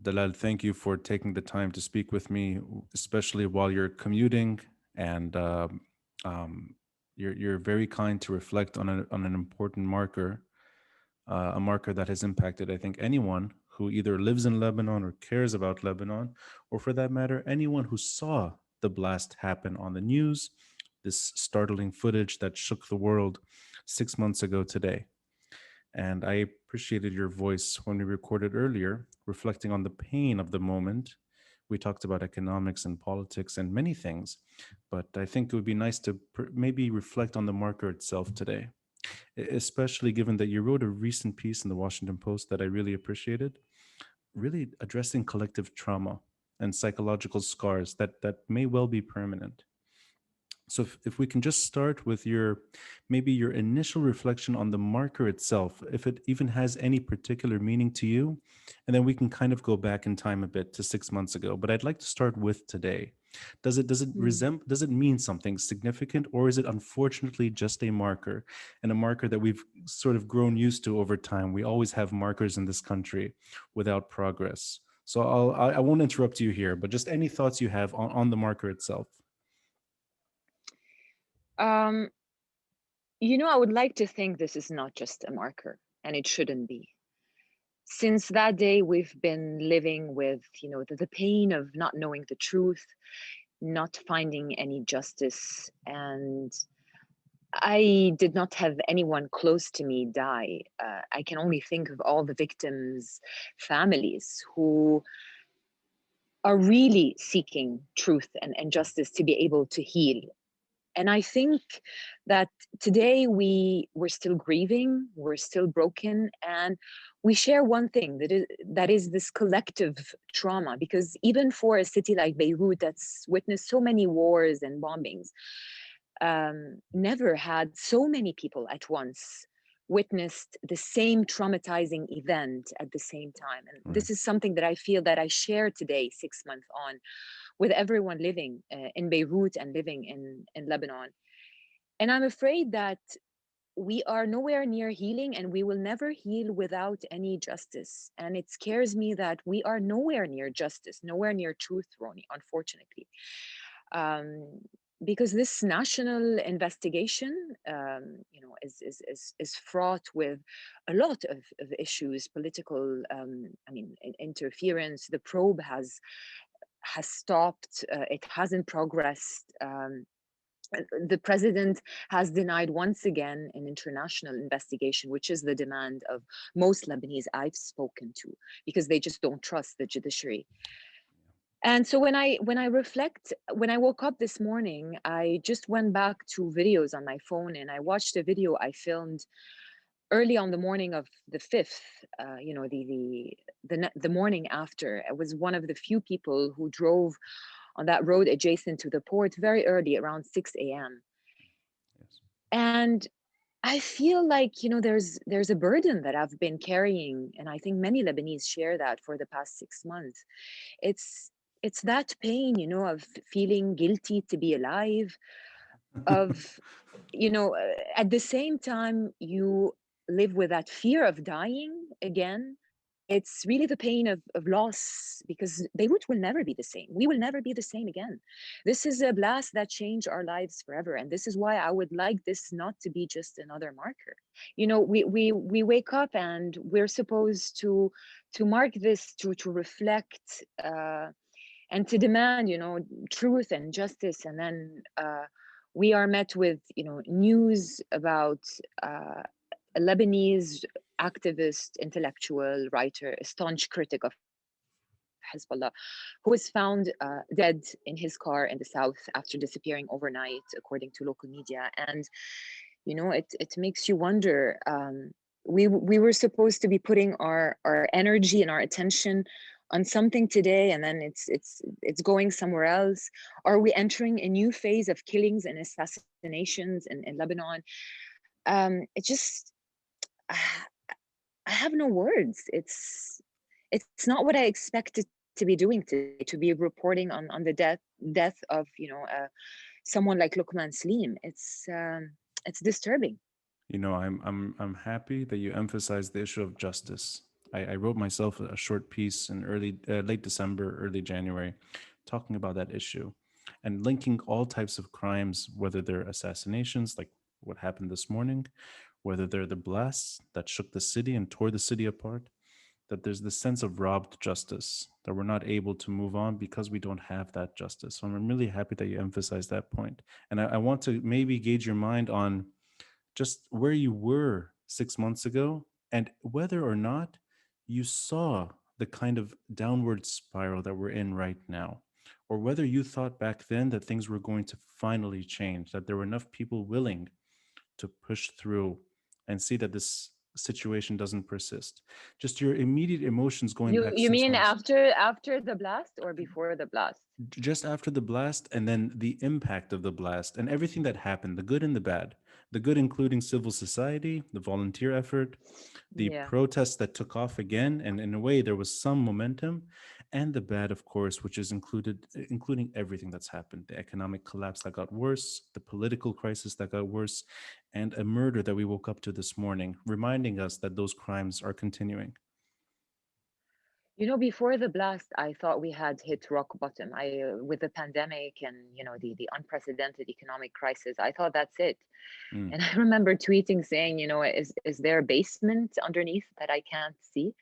Dalal, thank you for taking the time to speak with me, especially while you're commuting, and um, you're very kind to reflect on an important marker, a marker that has impacted, I think, anyone who either lives in Lebanon or cares about Lebanon, or for that matter, anyone who saw the blast happen on the news, this startling footage that shook the world 6 months ago today. And I appreciated your voice when we recorded earlier, reflecting on the pain of the moment. We talked about economics and politics and many things, but I think it would be nice to maybe reflect on the marker itself today, especially given that you wrote a recent piece in the Washington Post that I really appreciated, really addressing collective trauma and psychological scars that may well be permanent. So if we can just start with your maybe your initial reflection on the marker itself, if it even has any particular meaning to you, and then we can kind of go back in time a bit to 6 months ago. But I'd like to start with today. Does it mean something significant, or is it unfortunately just a marker, and a marker that we've sort of grown used to over time? We always have markers in this country without progress. So I won't interrupt you here, but just any thoughts you have on the marker itself. Um, I would like to think this is not just a marker, and it shouldn't be. Since that day, we've been living with, the pain of not knowing the truth, not finding any justice. And I did not have anyone close to me die. I can only think of all the victims' families who are really seeking truth and justice to be able to heal. And I think that today we're still grieving, we're still broken, and we share one thing, that is this collective trauma. Because even for a city like Beirut that's witnessed so many wars and bombings, never had so many people at once witnessed the same traumatizing event at the same time. And Right. this is something that I feel that I share today, 6 months on, with everyone living in Beirut and living in Lebanon. And I'm afraid that we are nowhere near healing, and we will never heal without any justice. And it scares me that we are nowhere near justice, nowhere near truth, Roni, unfortunately. Um, because this national investigation, is fraught with a lot of issues, political, interference. The probe has stopped. It hasn't progressed. The president has denied once again an international investigation, which is the demand of most Lebanese I've spoken to, because they just don't trust the judiciary. And so when I woke up this morning, I just went back to videos on my phone, and I watched a video I filmed early on the morning of the 5th, the morning after. I was one of the few people who drove on that road adjacent to the port very early, around 6 a.m. Yes. And I feel like, there's a burden that I've been carrying, and I think many Lebanese share that for the past 6 months. It's that pain, of feeling guilty to be alive, of, at the same time you live with that fear of dying again. It's really the pain of loss, because Beirut will never be the same. We will never be the same again. This is a blast that changed our lives forever. And this is why I would like this not to be just another marker. We wake up and we're supposed to mark this, to reflect, and to demand, truth and justice. And then we are met with, news about a Lebanese activist, intellectual, writer, a staunch critic of Hezbollah, who was found dead in his car in the south after disappearing overnight, according to local media. And it makes you wonder. We were supposed to be putting our energy and our attention on something today, and then it's going somewhere else. Are we entering a new phase of killings and assassinations in Lebanon? It just I have no words. It's not what I expected to be doing today, to be reporting on the death of someone like Lokman Slim. It's disturbing. I'm happy that you emphasize the issue of justice. I wrote myself a short piece in late December, early January, talking about that issue and linking all types of crimes, whether they're assassinations, like what happened this morning, whether they're the blasts that shook the city and tore the city apart, that there's this sense of robbed justice, that we're not able to move on because we don't have that justice. So I'm really happy that you emphasize that point. And I want to maybe gauge your mind on just where you were 6 months ago and whether or not you saw the kind of downward spiral that we're in right now, or whether you thought back then that things were going to finally change, that there were enough people willing to push through and see that this situation doesn't persist. Just your immediate emotions going back You six mean months after the blast or before the blast? just after the blast, and then the impact of the blast and everything that happened, the good and the bad. The good including civil society, the volunteer effort, the Yeah. protests that took off again, and in a way there was some momentum, and the bad, of course, which is including everything that's happened, the economic collapse that got worse, the political crisis that got worse, and a murder that we woke up to this morning, reminding us that those crimes are continuing. Before the blast, I thought we had hit rock bottom. With the pandemic and the unprecedented economic crisis, I thought that's it. Mm, And I remember tweeting saying, is there a basement underneath that I can't see?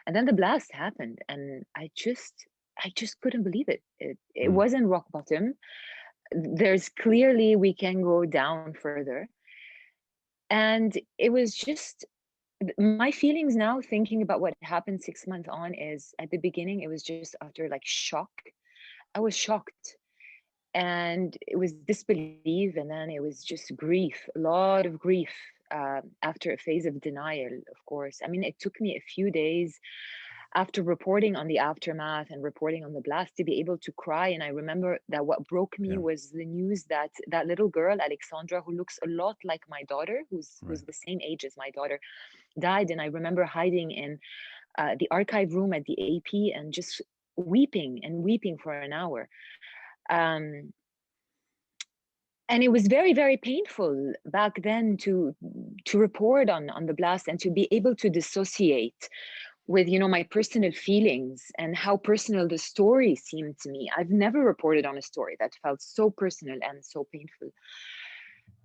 And then the blast happened, and I just couldn't believe it. It mm, wasn't rock bottom. There's clearly we can go down further, and it was just my feelings now thinking about what happened 6 months on is at the beginning it was just after like shock. I was shocked, and it was disbelief, and then it was just grief, a lot of grief, after a phase of denial, of course. I mean, it took me a few days after reporting on the aftermath and reporting on the blast to be able to cry. And I remember that what broke me yeah, was the news that that little girl Alexandra, who looks a lot like my daughter, who's right. the same age as my daughter, died. And I remember hiding in the archive room at the AP and just weeping and weeping for an hour. Um, and it was very, very painful back then to report on the blast and to be able to dissociate with my personal feelings and how personal the story seemed to me. I've never reported on a story that felt so personal and so painful.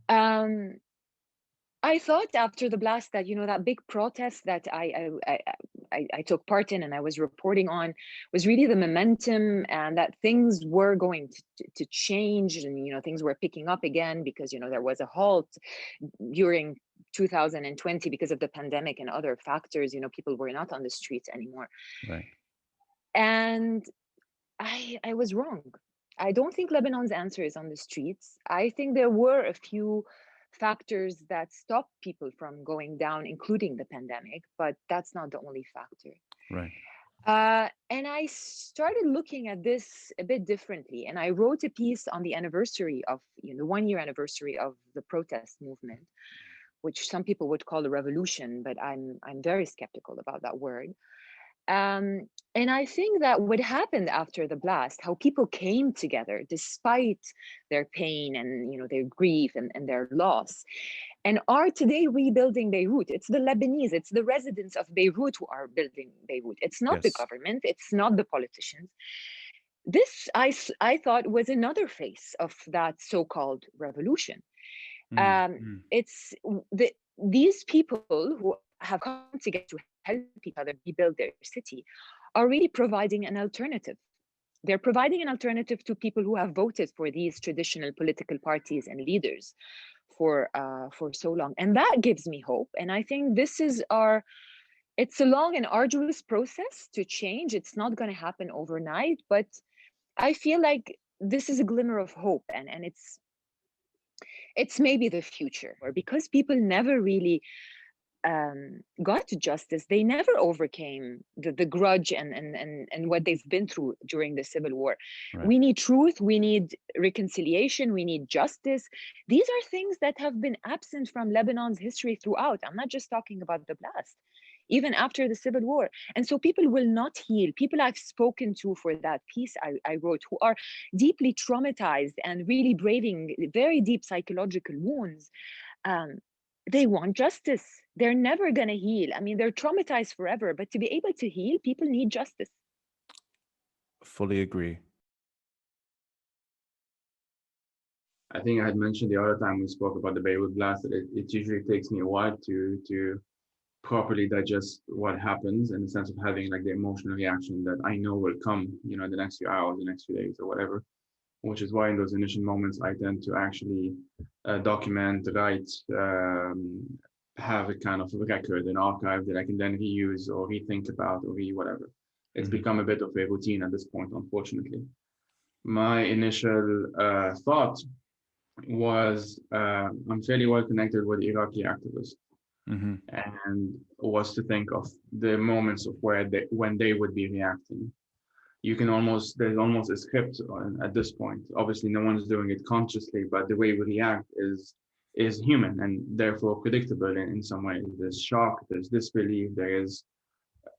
um I thought after the blast that that big protest that I took part in and I was reporting on was really the momentum, and that things were going to change, and things were picking up again because there was a halt during 2020 because of the pandemic and other factors. People were not on the streets anymore, Right. and I was wrong. I don't think Lebanon's answer is on the streets. I think there were a few factors that stopped people from going down, including the pandemic, but that's not the only factor. Right. And I started looking at this a bit differently, and I wrote a piece on the anniversary of the 1 year anniversary of the protest movement, which some people would call a revolution, but I'm very skeptical about that word. And I think that what happened after the blast, how people came together despite their pain and their grief and their loss, and are today rebuilding Beirut. It's the Lebanese, it's the residents of Beirut who are building Beirut. It's not the Yes. government, it's not the politicians. This I thought was another face of that so-called revolution. Mm, mm, It's these people who have come together to help each other rebuild their city are really providing an alternative. They're providing an alternative to people who have voted for these traditional political parties and leaders for so long, and that gives me hope. And I think this is our it's a long and arduous process to change. It's not going to happen overnight, but I feel like this is a glimmer of hope, and it's maybe the future, or because people never really got to justice, they never overcame the grudge and what they've been through during the civil war. right. We need truth, we need reconciliation, we need justice. These are things that have been absent from Lebanon's history throughout. I'm not just talking about the blast, even after the civil war. And so people will not heal. People I've spoken to for that piece I wrote, who are deeply traumatized and really braving very deep psychological wounds, um, They want justice. They're never going to heal. I mean, they're traumatized forever, but to be able to heal, people need justice. Fully agree. I think I had mentioned the other time we spoke about the Beirut blast that it usually takes me a while to properly digest what happens, in the sense of having like the emotional reaction that I know will come, in the next few hours, the next few days, or whatever. Which is why in those initial moments I tend to actually document, write, have a kind of record, an archive that I can then reuse or rethink about or whatever. It's become a bit of a routine at this point, unfortunately. My initial thought was I'm fairly well connected with Iraqi activists, and was to think of the moments of when they would be reacting. There's almost a script at this point. Obviously, no one is doing it consciously, but the way we react is human and therefore predictable in some ways. There's shock, there's disbelief, there is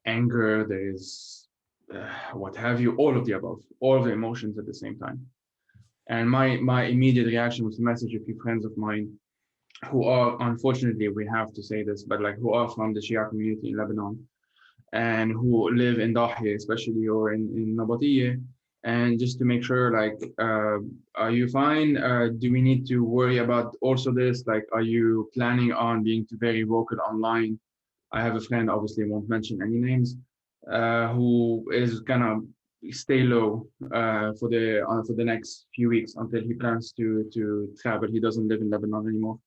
anger, there is what have you, all of the above, all of the emotions at the same time. And my immediate reaction was to message a few friends of mine who are, unfortunately, we have to say this, but like who are from the Shia community in Lebanon and who live in Dahiya, especially, or in Nabatiya, and just to make sure, like, are you fine? Do we need to worry about also this? Like, are you planning on being very vocal online? I have a friend, obviously won't mention any names, who is gonna stay low for the next few weeks until he plans to travel. He doesn't live in Lebanon anymore.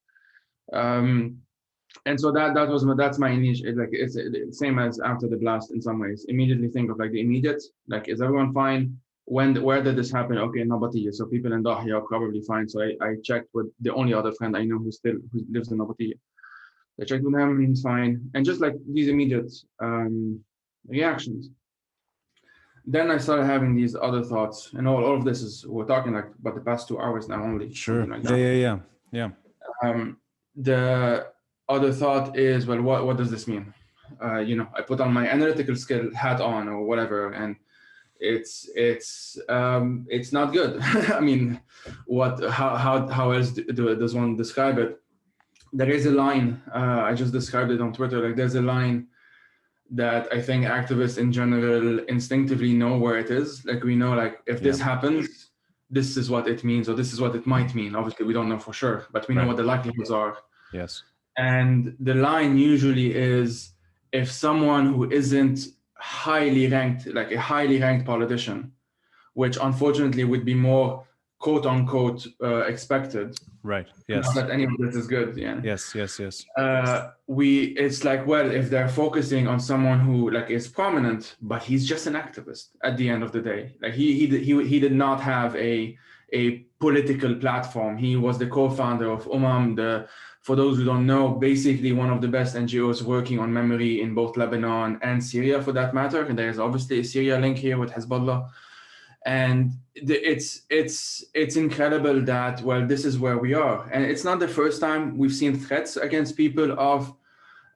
And so that's my initial, like, it's the same as after the blast in some ways. Immediately think of like the immediate, like, is everyone fine? Where did this happen? Okay, Nabatiya. So people in Dahiya are probably fine. So I checked with the only other friend I know who lives in Nabatiya. I checked with him, he's fine. And just like these immediate reactions. Then I started having these other thoughts, and all of this is, we're talking like about the past 2 hours now only. Sure. Like Yeah. The other thought is, well, what does this mean? I put on my analytical skill hat on or whatever, and it's not good. I mean, how else does one describe it? There is a line, I just described it on Twitter, like there's a line that I think activists in general instinctively know where it is. Like, we know, like, if this happens, this is what it means, or this is what it might mean. Obviously, we don't know for sure, but we know what the likelihoods are. Yes. And the line usually is, if someone who isn't highly ranked, like a highly ranked politician, which unfortunately would be more quote unquote expected. Right. Yes. Not that any of this is good. Yeah. Yes. It's like, well, if they're focusing on someone who like is prominent, but he's just an activist at the end of the day. Like he did not have a political platform. He was the co-founder of for those who don't know, basically one of the best NGOs working on memory in both Lebanon and Syria, for that matter. And there's obviously a Syria link here with Hezbollah. And it's incredible that, well, this is where we are. And it's not the first time we've seen threats against people of,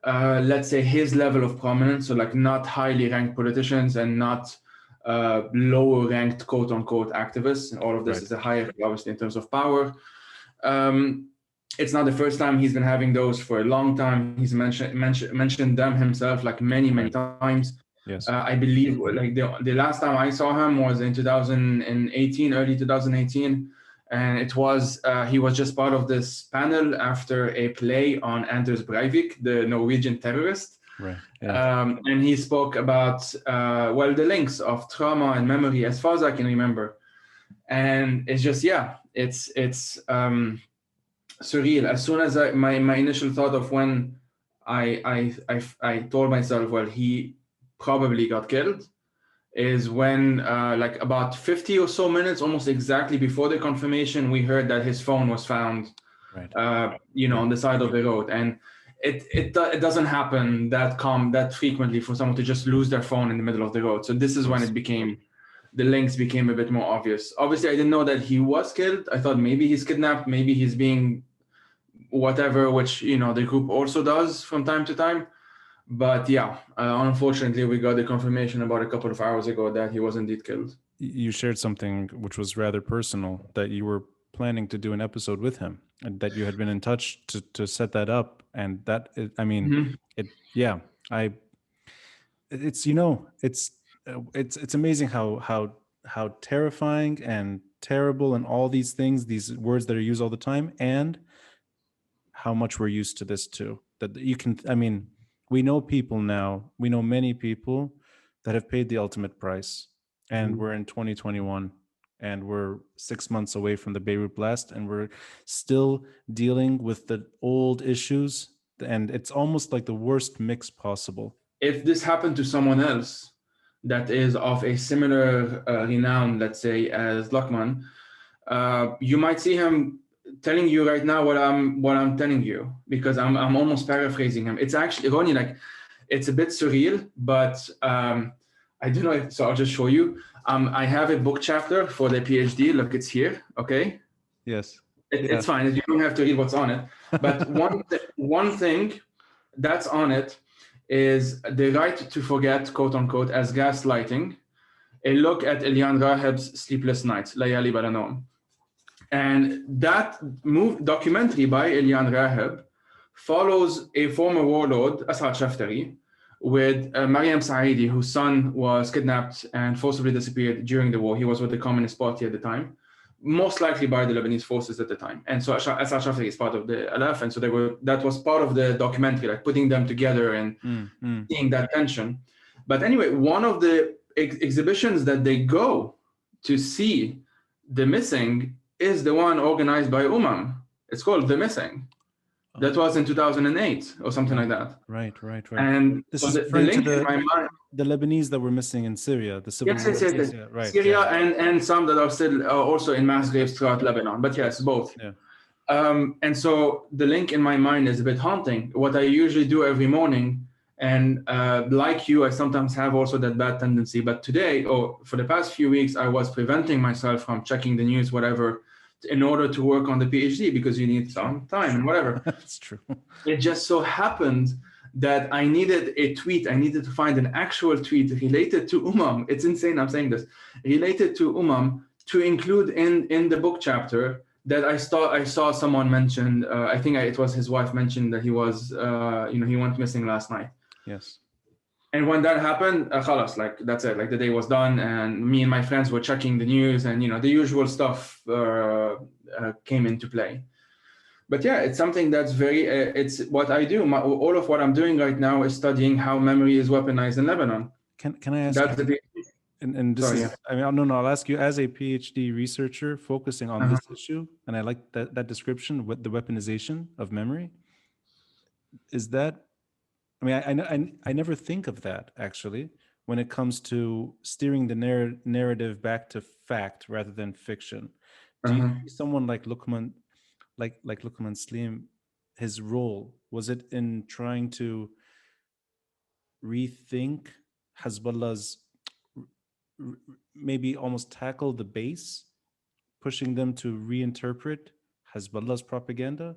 let's say, his level of prominence. So like not highly ranked politicians and not lower ranked quote unquote activists. And all of this is a hierarchy, obviously, in terms of power. It's not the first time. He's been having those for a long time. He's mentioned them himself like many times. Yes. I believe like the last time I saw him was in 2018, early 2018. And it was, he was just part of this panel after a play on Anders Breivik, the Norwegian terrorist. Right. Yeah. And he spoke about, the links of trauma and memory, as far as I can remember. And it's just, it's surreal. As soon as my initial thought of when I told myself, well, he probably got killed, is when like about 50 or so minutes, almost exactly before the confirmation, we heard that his phone was found, on the side of the road. And it doesn't happen that frequently for someone to just lose their phone in the middle of the road. So this is when the links became a bit more obvious. Obviously, I didn't know that he was killed. I thought maybe he's kidnapped, maybe he's being whatever, which, the group also does from time to time. But unfortunately, we got the confirmation about a couple of hours ago that he was indeed killed. You shared something which was rather personal, that you were planning to do an episode with him. and that you had been in touch to set that up, and I mean, Mhm. yeah, I it's it's amazing how terrifying and terrible and all these things, these words that are used all the time, and how much we're used to this too. That you can, I mean, we know people now, we know many people that have paid the ultimate price, and Mhm. we're in 2021, and we're 6 months away from the Beirut blast, and we're still dealing with the old issues, and it's almost like the worst mix possible. If this happened to someone else that is of a similar renown, let's say as Lokman, you might see him telling you right now what I'm telling you, because I'm almost paraphrasing him. It's actually Ronnie, like it's a bit surreal, but I don't know if so. I'll just show you. I have a book chapter for the PhD. Look, it's here. Okay, Yes. Yeah. it's fine. You don't have to read what's on it. But one thing that's on it is the right to forget, quote unquote, as gaslighting. A look at Elian Raheb's Sleepless Nights, Layali Bala Nawm. And that documentary by Elian Raheb follows a former warlord, Asad Shaftari, with Mariam Saidi, whose son was kidnapped and forcibly disappeared during the war. He was with the Communist Party at the time, most likely by the Lebanese forces at the time. And so Asad Shaftari is part of the Alaf, and so that was part of the documentary, like putting them together and seeing that tension. But anyway, one of the exhibitions that they go to see the missing is the one organized by It's called The Missing. That was in 2008 or something like that. Right. And This so is the referring to link in my mind, the Lebanese that were missing in Syria, the civil yes, war. yes, yes, yes. Yeah, right. Syria Yeah. and some that are still also in mass graves throughout Lebanon. But yes, both. Yeah. And so the link in my mind is a bit haunting. What I usually do every morning, and like you, I sometimes have also that bad tendency. But today, or for the past few weeks, I was preventing myself from checking the news, whatever, in order to work on the PhD, because you need some time and whatever. That's true. It just so happened that I needed a tweet. I needed to find an actual tweet related to It's insane I'm saying this. Related to to include in the book chapter that I saw someone mention. I think it was his wife mentioned that he was, he went missing last night. Yes. And when that happened, khalas, like that's it. Like the day was done, and me and my friends were checking the news, and the usual stuff came into play. But yeah, it's something that's very. It's what I do. All of what I'm doing right now is studying how memory is weaponized in Lebanon. Can I ask That's you? the. And this Sorry. is, Yeah. I mean, no, I'll ask you as a PhD researcher focusing on Uh-huh. this issue, and I like that description, what the weaponization of memory is. That, I mean, I never think of that actually when it comes to steering the narrative back to fact rather than fiction. Do you Uh-huh. see someone like Lokman, like Lokman Slim, his role, was it in trying to rethink Hezbollah's, maybe almost tackle the base, pushing them to reinterpret Hezbollah's propaganda?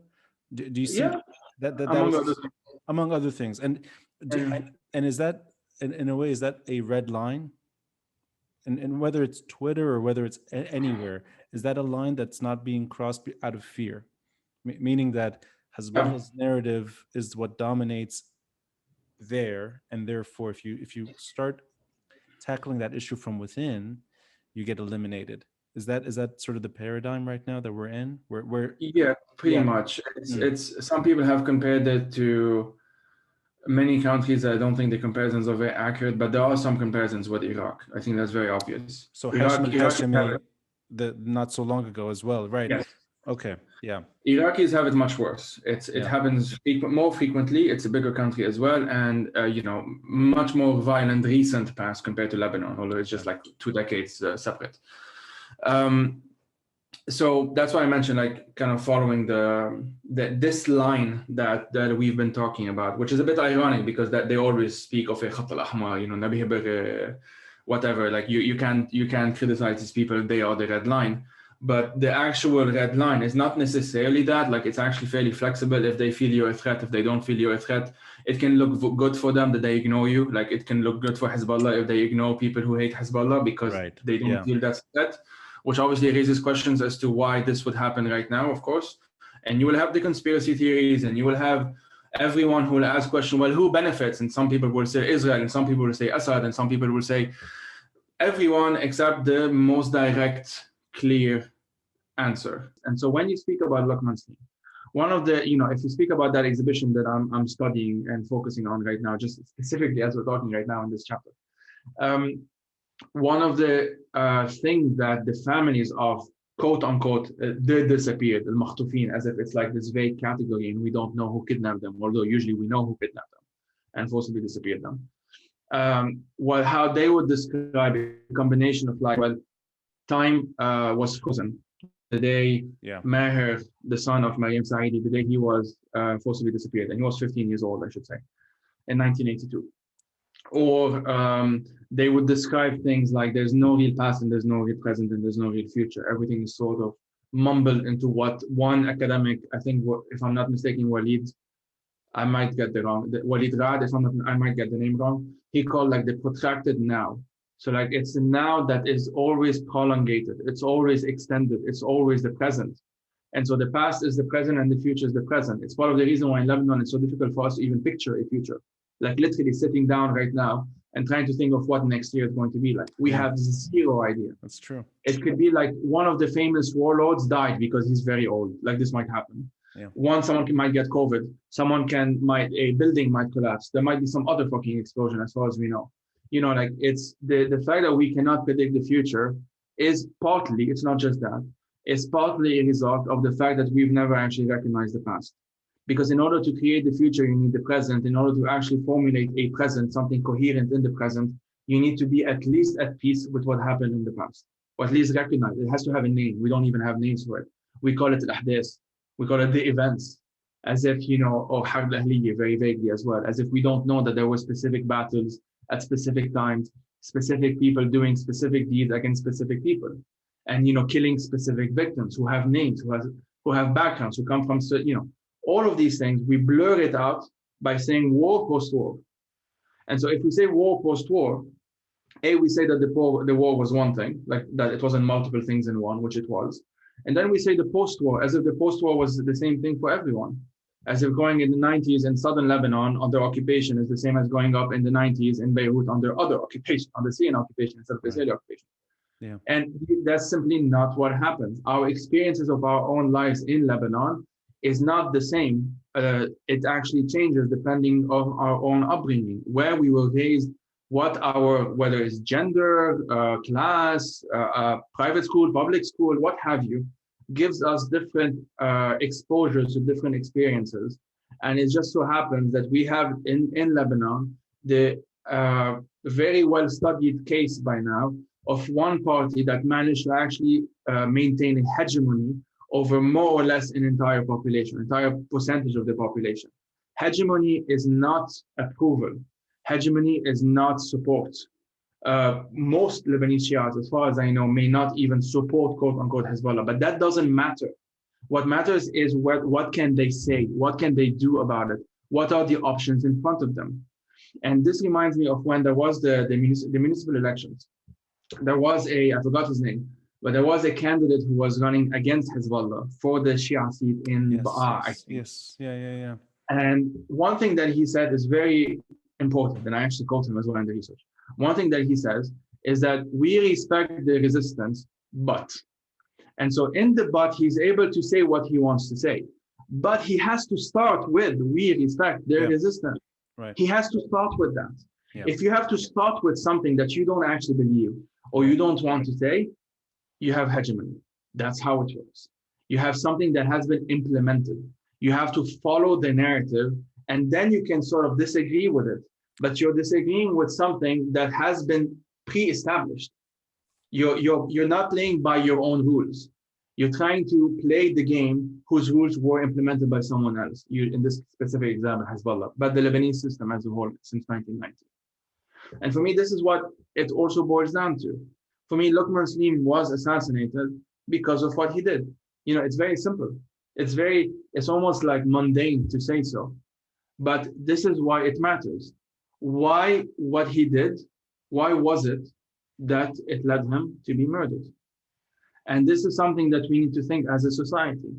Do you see Yeah. that Among other was things. among other things? And Yeah. and is that, in a way, is that a red line? And whether it's Twitter or whether it's anywhere, is that a line that's not being crossed out of fear? Meaning that Yeah. Hezbollah's narrative is what dominates there, and therefore, if you start tackling that issue from within, you get eliminated. Is that sort of the paradigm right now that we're in? Where Yeah, pretty yeah. much. It's Mm. it's some people have compared it to many countries. I don't think the comparisons are very accurate, but there are some comparisons with Iraq. I think that's very obvious. So Hashim Iraqis have al-Hashimi, it. the not so long ago as well, right? Yes. Okay. Yeah. Iraqis have it much worse. It Yeah. happens more frequently. It's a bigger country as well, and much more violent recent past compared to Lebanon, although it's Yeah. just like 2 decades separate. Um, so that's why I mentioned, like, kind of following this line that we've been talking about, which is a bit ironic because that they always speak of a khat al-ahmar, نبي whatever. Like you can criticize these people; they are the red line. But the actual red line is not necessarily that. Like it's actually fairly flexible. If they feel you're a threat, if they don't feel you're a threat, it can look good for them that they ignore you. Like it can look good for Hezbollah if they ignore people who hate Hezbollah because Right. they don't Yeah. feel that's a threat, which obviously raises questions as to why this would happen right now, of course. And you will have the conspiracy theories, and you will have everyone who will ask question, well, who benefits? And some people will say Israel, and some people will say Assad, and some people will say everyone except the most direct, clear answer. And so when you speak about Lokman Slim, one of the, if you speak about that exhibition that I'm studying and focusing on right now, just specifically as we're talking right now in this chapter, one of the things that the families of quote unquote the disappeared, al-makhtufin, as if it's like this vague category and we don't know who kidnapped them, although usually we know who kidnapped them and forcibly disappeared them. Well, how they would describe a combination of like, well, time was frozen the day Maher, the son of Maryam Saidi, the day he was forcibly disappeared, and he was 15 years old, I should say, in 1982. Or they would describe things like there's no real past and there's no real present and there's no real future. Everything is sort of mumbled into what one academic, I think, if I'm not mistaken, Walid, I might get the wrong, Walid Rad, if I'm not, I might get the name wrong, he called like the protracted now. So like it's a now that is always prolongated, it's always extended, it's always the present. And so the past is the present and the future is the present. It's part of the reason why in Lebanon it's so difficult for us to even picture a future. Like literally sitting down right now and trying to think of what next year is going to be like. We have zero idea. That's true. It could be like one of the famous warlords died because he's very old. Like this might happen. Someone might get COVID. A building might collapse. There might be some other fucking explosion as far as we know. Like it's the fact that we cannot predict the future is partly, it's not just that, it's partly a result of the fact that we've never actually recognized the past. Because in order to create the future, you need the present. In order to actually formulate a present, something coherent in the present, you need to be at least at peace with what happened in the past, or at least recognize it. It has to have a name. We don't even have names for it. We call it al-ahdas. We call it the events, as if, or harb al-ahliya, very vaguely as well, as if we don't know that there were specific battles at specific times, specific people doing specific deeds against specific people, and, killing specific victims who have names, who have backgrounds, who come from, all of these things. We blur it out by saying war post-war. And so if we say war post-war, we say that the war was one thing, like that it wasn't multiple things in one, which it was. And then we say the post-war, as if the post-war was the same thing for everyone. As if going in the 90s in southern Lebanon under occupation is the same as going up in the 90s in Beirut under other occupation, under Syrian occupation instead of Israeli occupation. Yeah. And that's simply not what happens. Our experiences of our own lives in Lebanon is not the same. It actually changes depending on our own upbringing, where we were raised, whether it's gender, class, private school, public school, what have you, gives us different exposures to different experiences. And it just so happens that we have in Lebanon the very well studied case by now of one party that managed to actually maintain a hegemony over more or less an entire percentage of the population. Hegemony is not approval. Hegemony is not support. Most Lebanese Shiites, as far as I know, may not even support quote unquote Hezbollah, but that doesn't matter. What matters is what can they say? What can they do about it? What are the options in front of them? And this reminds me of when there was the municipal elections. There was I forgot his name, but there was a candidate who was running against Hezbollah for the Shia seat in Ba'a, I think. Yes. Yeah. And one thing that he said is very important, and I actually quote him as well in the research. One thing that he says is that we respect the resistance, but. And so in the but, he's able to say what he wants to say. But he has to start with, we respect their resistance. Right. He has to start with that. Yeah. If you have to start with something that you don't actually believe or you don't want to say, you have hegemony. That's how it works. You have something that has been implemented. You have to follow the narrative, and then you can sort of disagree with it. But you're disagreeing with something that has been pre-established. You're not playing by your own rules. You're trying to play the game whose rules were implemented by someone else. In this specific example, Hezbollah, but the Lebanese system as a whole since 1990. And for me, this is what it also boils down to. For me, Lokman Slim was assassinated because of what he did. It's very simple. It's almost like mundane to say so. But this is why it matters. Why what he did, why was it that it led him to be murdered? And this is something that we need to think as a society.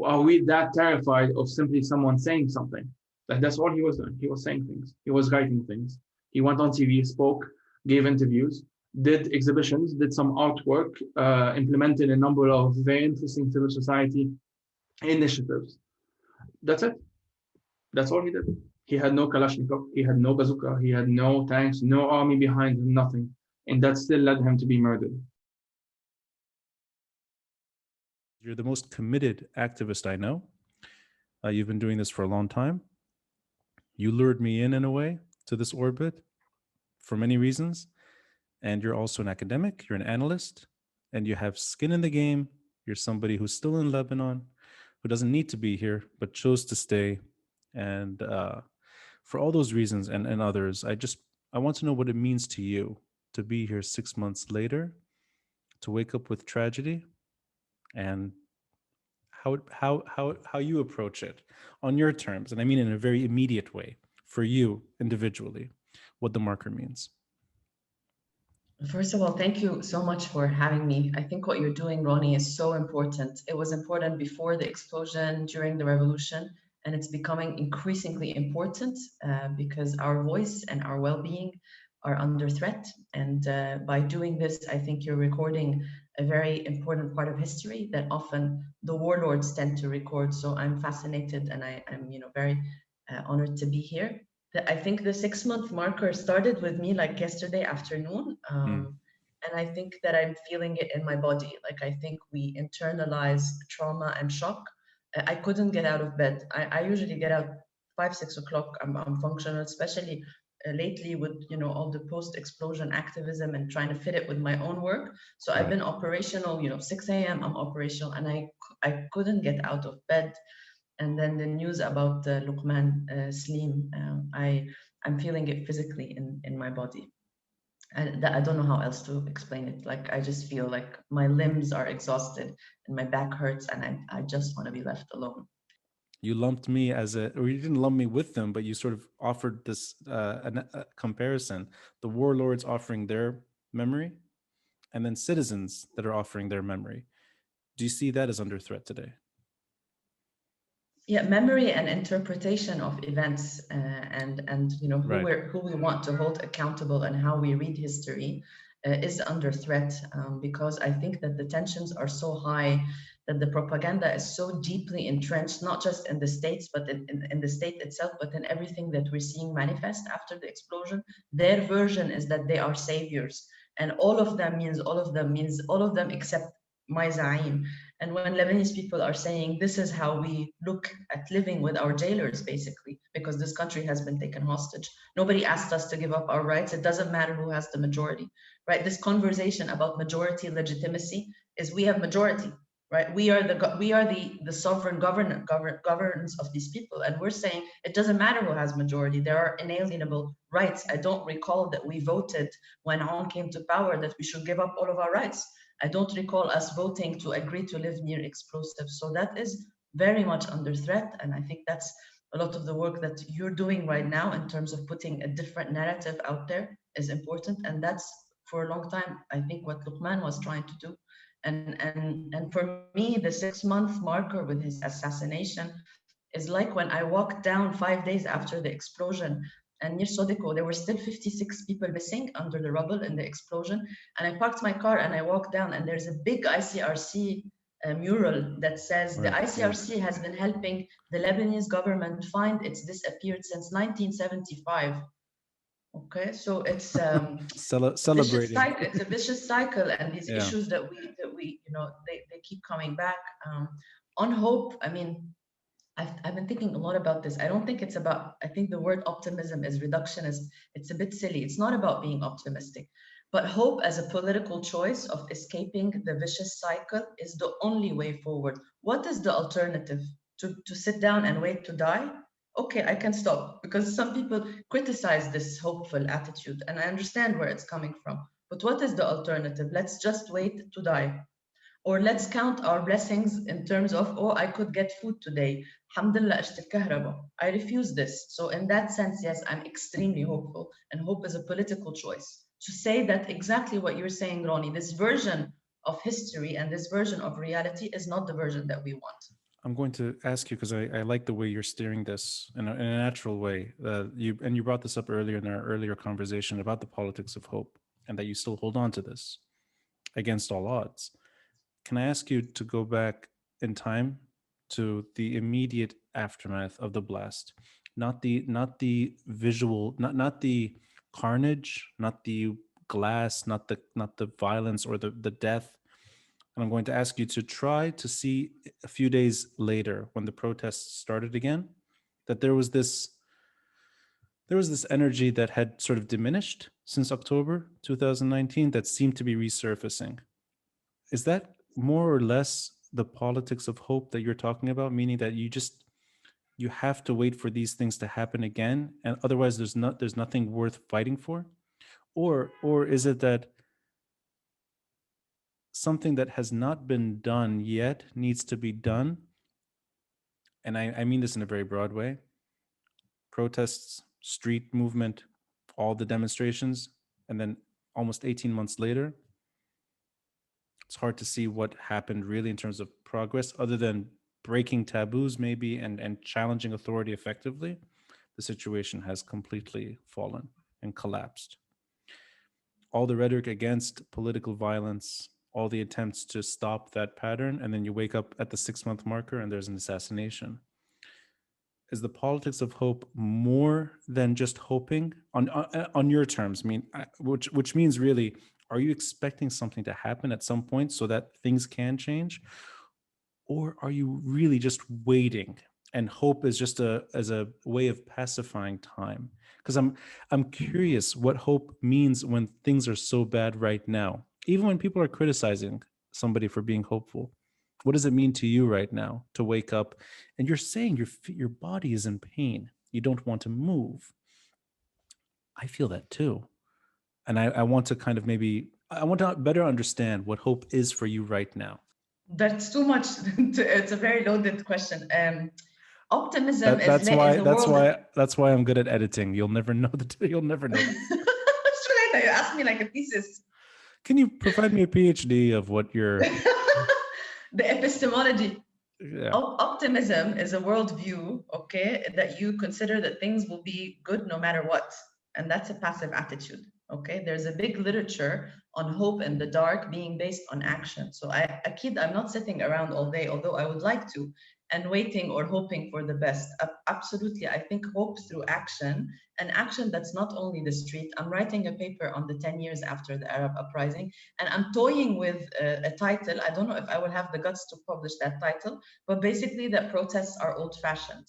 Are we that terrified of simply someone saying something? Like that's all he was doing. He was saying things. He was writing things. He went on TV, spoke, gave interviews, did exhibitions, did some artwork, implemented a number of very interesting civil society initiatives. That's it. That's all he did. He had no Kalashnikov, he had no bazooka, he had no tanks, no army behind him, nothing. And that still led him to be murdered. You're the most committed activist I know. You've been doing this for a long time. You lured me in a way to this orbit for many reasons. And you're also an academic, you're an analyst, and you have skin in the game. You're somebody who's still in Lebanon, who doesn't need to be here, but chose to stay. And for all those reasons and others, I want to know what it means to you to be here 6 months later, to wake up with tragedy, and how you approach it on your terms, and I mean in a very immediate way for you individually, what the marker means. First of all, thank you so much for having me. I think what you're doing, Ronnie, is so important. It was important before the explosion, during the revolution, and it's becoming increasingly important because our voice and our well-being are under threat. And by doing this, I think you're recording a very important part of history that often the warlords tend to record. So I'm fascinated, and I'm, very honored to be here. I think the 6 month marker started with me like yesterday afternoon. Mm. And I think that I'm feeling it in my body. Like, I think we internalize trauma and shock. I couldn't get out of bed. I usually get out 5, 6 o'clock. I'm functional, especially lately with, all the post explosion activism and trying to fit it with my own work. So I've Right. been operational, 6 a.m. I'm operational, and I couldn't get out of bed. And then the news about Lokman Slim, I'm feeling it physically in my body. I don't know how else to explain it. Like, I just feel like my limbs are exhausted and my back hurts, and I just want to be left alone. You lumped me or you didn't lump me with them, but you sort of offered this a comparison: the warlords offering their memory, and then citizens that are offering their memory. Do you see that as under threat today? Yeah, memory and interpretation of events, and Right. who we want to hold accountable and how we read history is under threat, because I think that the tensions are so high, that the propaganda is so deeply entrenched, not just in the states, but in the state itself, but in everything that we're seeing manifest after the explosion. Their version is that they are saviors, and all of them except my Zaim. And when Lebanese people are saying this is how we look at living with our jailers, basically, because this country has been taken hostage. Nobody asked us to give up our rights. It doesn't matter who has the majority, right? This conversation about majority legitimacy is we have majority, right? We are the sovereign governance of these people, and we're saying it doesn't matter who has majority. There are inalienable rights. I don't recall that we voted when On came to power that we should give up all of our rights. I don't recall us voting to agree to live near explosives. So that is very much under threat. And I think that's a lot of the work that you're doing right now in terms of putting a different narrative out there is important. And that's for a long time, I think, what Luqman was trying to do. And for me, the 6 month marker with his assassination is like when I walked down 5 days after the explosion, and near Sodeko, there were still 56 people missing under the rubble in the explosion. And I parked my car and I walked down, and there's a big ICRC mural that says the Right. Yeah. ICRC has been helping the Lebanese government find its disappeared since 1975. Okay, so it's vicious Celebrating. cycle. It's a vicious cycle, and these Yeah. issues that we they keep coming back. On hope, I mean, I've been thinking a lot about this. I don't think it's about, I think the word optimism is reductionist. It's a bit silly. It's not about being optimistic. But hope as a political choice of escaping the vicious cycle is the only way forward. What is the alternative? To sit down and wait to die? Okay, I can stop, because some people criticize this hopeful attitude, and I understand where it's coming from. But what is the alternative? Let's just wait to die. Or let's count our blessings in terms of, oh, I could get food today. Alhamdulillah, اشت الكهرباء. I refuse this. So in that sense, yes, I'm extremely hopeful. And hope is a political choice. To say that exactly what you're saying, Ronnie, this version of history and this version of reality is not the version that we want. I'm going to ask you because I like the way you're steering this in a natural way. You brought this up earlier in our earlier conversation about the politics of hope, and that you still hold on to this against all odds. Can I ask you to go back in time to the immediate aftermath of the blast? Not the visual, not the carnage, not the glass, not the violence or the death. And I'm going to ask you to try to see a few days later when the protests started again that there was this energy that had sort of diminished since October 2019 that seemed to be resurfacing. Is that more or less the politics of hope that you're talking about, meaning that you have to wait for these things to happen again, and otherwise there's nothing worth fighting for? Or is it that something that has not been done yet needs to be done? And I mean this in a very broad way. Protests, street movement, all the demonstrations, and then almost 18 months later, it's hard to see what happened really in terms of progress other than breaking taboos maybe and challenging authority effectively. The situation has completely fallen and collapsed. All the rhetoric against political violence, all the attempts to stop that pattern, and then you wake up at the 6 month marker and there's an assassination. Is the politics of hope more than just hoping on your terms? I mean, which means really, are you expecting something to happen at some point so that things can change, or are you really just waiting and hope is just a as a way of pacifying time? Because I'm curious what hope means when things are so bad right now, even when people are criticizing somebody for being hopeful. What does it mean to you right now to wake up and you're saying your body is in pain, you don't want to move? I feel that too, and I want to kind of maybe I want to better understand what hope is for you right now. That's too much. It's a very loaded question. Optimism That is that's why is a that's world. why that's why I'm good at editing. You'll never know you'll never know this. Shulena, you asked me like a thesis. Can you provide me a PhD of what you're? The epistemology. Yeah, Optimism is a worldview, okay, that you consider that things will be good no matter what. And that's a passive attitude, okay? There's a big literature on hope in the dark being based on action. So Akid, I'm not sitting around all day, although I would like to, and waiting or hoping for the best. Absolutely. I think hope through action, and action that's not only the street. I'm writing a paper on the 10 years after the Arab uprising, and I'm toying with a title. I don't know if I will have the guts to publish that title, but basically, that protests are old fashioned.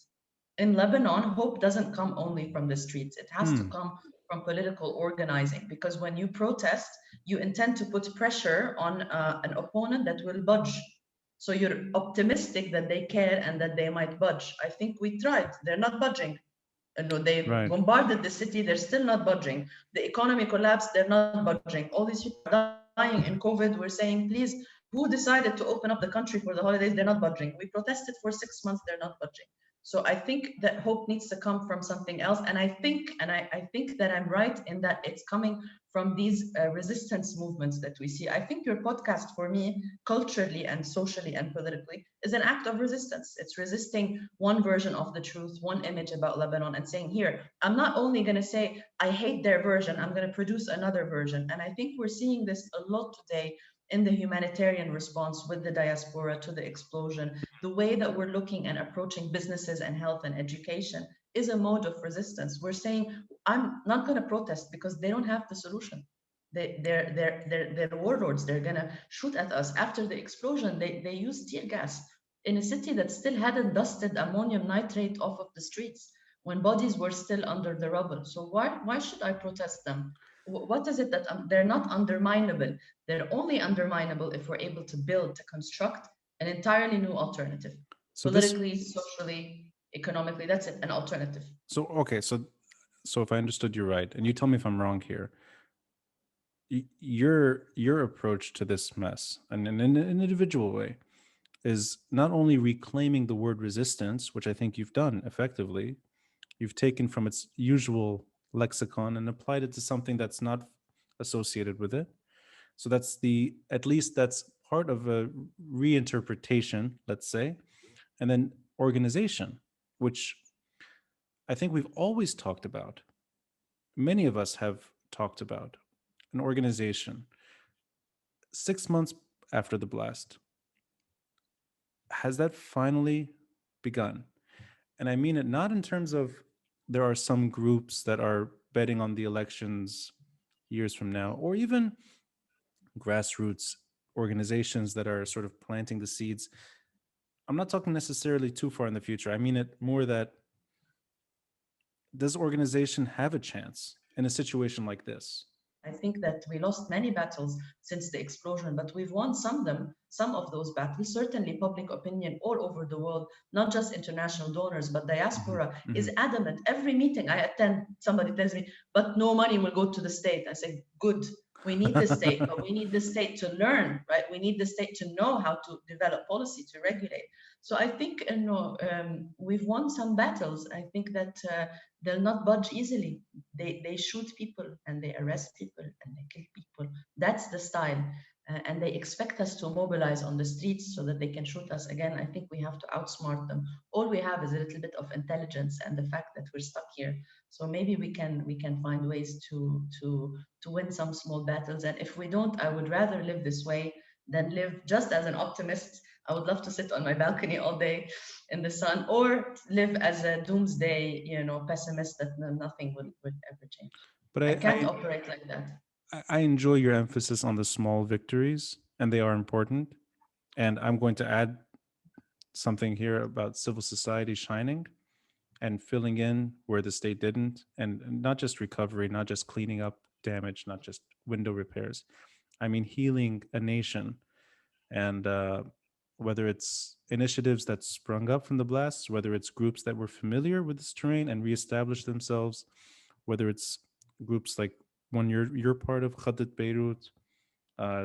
In Lebanon, hope doesn't come only from the streets, it has to hmm, come from political organizing, because when you protest, you intend to put pressure on an opponent that will budge. So you're optimistic that they care and that they might budge. I think we tried, they're not budging. No, they right. bombarded the city, they're still not budging. The economy collapsed, they're not budging. All these people are dying in COVID. We're saying, please, who decided to open up the country for the holidays? They're not budging. We protested for 6 months, they're not budging. So I think that hope needs to come from something else. And I think that I'm right in that it's coming from these resistance movements that we see. I think your podcast, for me, culturally and socially and politically, is an act of resistance. It's resisting one version of the truth, one image about Lebanon, and saying, here, I'm not only going to say, I hate their version, I'm going to produce another version. And I think we're seeing this a lot today in the humanitarian response with the diaspora to the explosion. The way that we're looking and approaching businesses and health and education is a mode of resistance. We're saying, I'm not going to protest because they don't have the solution. They're warlords. They're going to shoot at us. After the explosion, they used tear gas in a city that still hadn't dusted ammonium nitrate off of the streets when bodies were still under the rubble. So why should I protest them? What is it that they're not underminable? They're only underminable if we're able to build, to construct an entirely new alternative, So this politically, socially, economically. That's it, an alternative. so okay, so if I understood you right, and you tell me if I'm wrong here, your approach to this mess, and in an individual way, is not only reclaiming the word resistance, which I think you've done effectively, you've taken from its usual lexicon and applied it to something that's not associated with it. So that's at least that's part of a reinterpretation, let's say. And then organization, which I think we've always talked about. Many of us have talked about an organization. 6 months after the blast, has that finally begun? And I mean it not in terms of there are some groups that are betting on the elections years from now, or even grassroots organizations that are sort of planting the seeds. I'm not talking necessarily too far in the future. I mean it more that does organization have a chance in a situation like this? I think that we lost many battles since the explosion, but we've won some of those battles. Certainly, public opinion all over the world, not just international donors, but diaspora is Mhm. adamant. Every meeting I attend, somebody tells me, but no money will go to the state. I say, good. We need the state, but we need the state to learn, right? We need the state to know how to develop policy to regulate. So I think we've won some battles. I think that they'll not budge easily. They shoot people and they arrest people and they kill people. That's the style. And they expect us to mobilize on the streets so that they can shoot us again. I think we have to outsmart them. All we have is a little bit of intelligence and the fact that we're stuck here. So maybe we can find ways to win some small battles. And if we don't, I would rather live this way than live just as an optimist. I would love to sit on my balcony all day in the sun, or live as a doomsday, pessimist that nothing would ever change. But I can't operate like that. I enjoy your emphasis on the small victories, and they are important. And I'm going to add something here about civil society shining and filling in where the state didn't, and not just recovery, not just cleaning up damage, not just window repairs. I mean, healing a nation. And whether it's initiatives that sprung up from the blasts, whether it's groups that were familiar with this terrain and reestablished themselves, whether it's groups like one you're part of, Khadat Beirut.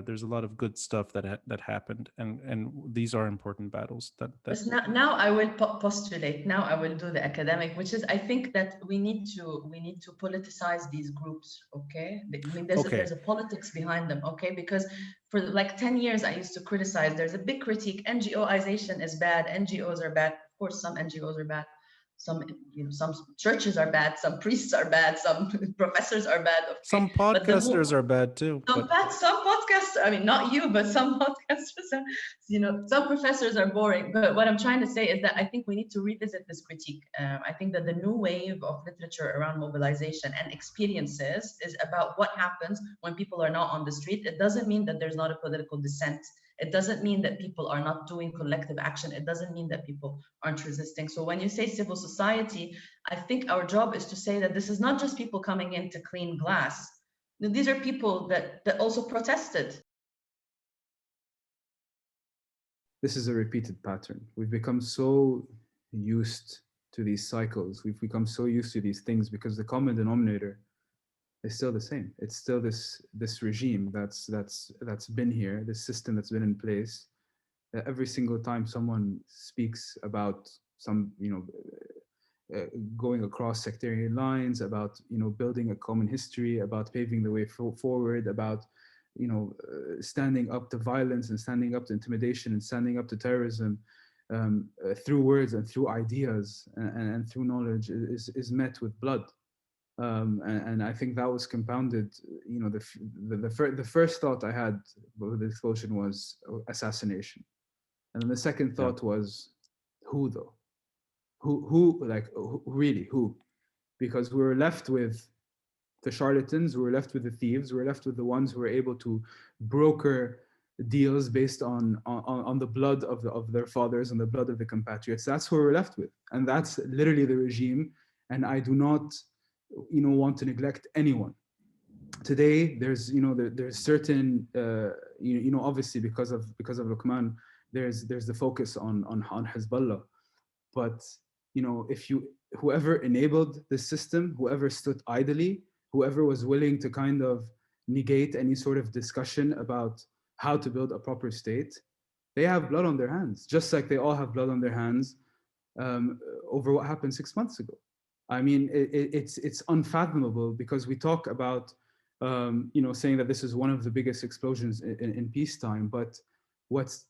There's a lot of good stuff that happened, and these are important battles. That But now I will postulate. Now I will do the academic, which is I think that we need to politicize these groups. Okay, I mean okay. there's a politics behind them. Okay, because for like 10 years I used to criticize. There's a big critique. NGOization is bad. NGOs are bad. Of course, some NGOs are bad. Some churches are bad. Some priests are bad. Some professors are bad. Okay, Some but the podcasters more are bad too, but some podcasts, I mean, not you, but some podcasters, some professors are boring. But what I'm trying to say is that I think we need to revisit this critique. I think that the new wave of literature around mobilization and experiences is about what happens when people are not on the street. It doesn't mean that there's not a political dissent. It doesn't mean that people are not doing collective action. It doesn't mean that people aren't resisting. So when you say civil society, I think our job is to say that this is not just people coming in to clean glass. These are people that also protested. This is a repeated pattern. We've become so used to these cycles. We've become so used to these things because the common denominator is still the same. It's still this regime that's been here, this system that's been in place. Every single time someone speaks about some, going across sectarian lines, about building a common history, about paving the way forward, about standing up to violence and standing up to intimidation and standing up to terrorism, through words and through ideas and through knowledge is met with blood. And I think that was compounded. The first thought I had with the explosion was assassination, and then the second yeah. thought was who though, who like who, really who, because we were left with the charlatans, we were left with the thieves, we were left with the ones who were able to broker deals based on the blood of their fathers and the blood of the compatriots. That's who we're left with, and that's literally the regime. And I do not want to neglect anyone. Today there's certain obviously because of Lokman, there's the focus on Hezbollah. But if whoever enabled the system, whoever stood idly, whoever was willing to kind of negate any sort of discussion about how to build a proper state, they have blood on their hands, just like they all have blood on their hands over what happened 6 months ago. I mean, it's unfathomable, because we talk about saying that this is one of the biggest explosions in peacetime, but what's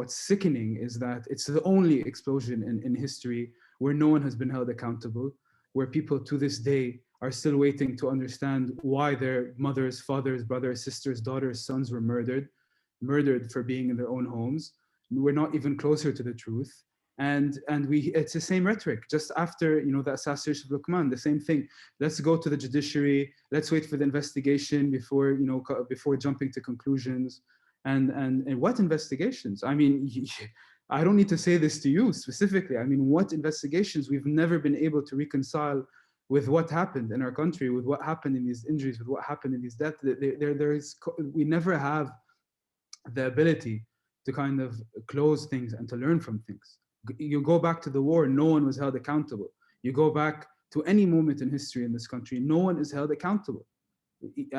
sickening is that it's the only explosion in history where no one has been held accountable, where people to this day are still waiting to understand why their mothers, fathers, brothers, sisters, daughters, sons were murdered for being in their own homes. We're not even closer to the truth. And we it's the same rhetoric. Just after the assassination of Lokman, the same thing. Let's go to the judiciary. Let's wait for the investigation before jumping to conclusions. And what investigations? I mean, I don't need to say this to you specifically. I mean, what investigations? We've never been able to reconcile with what happened in our country, with what happened in these injuries, with what happened in these deaths. We never have the ability to kind of close things and to learn from things. You go back to the war, no one was held accountable. You go back to any moment in history in this country, no one is held accountable.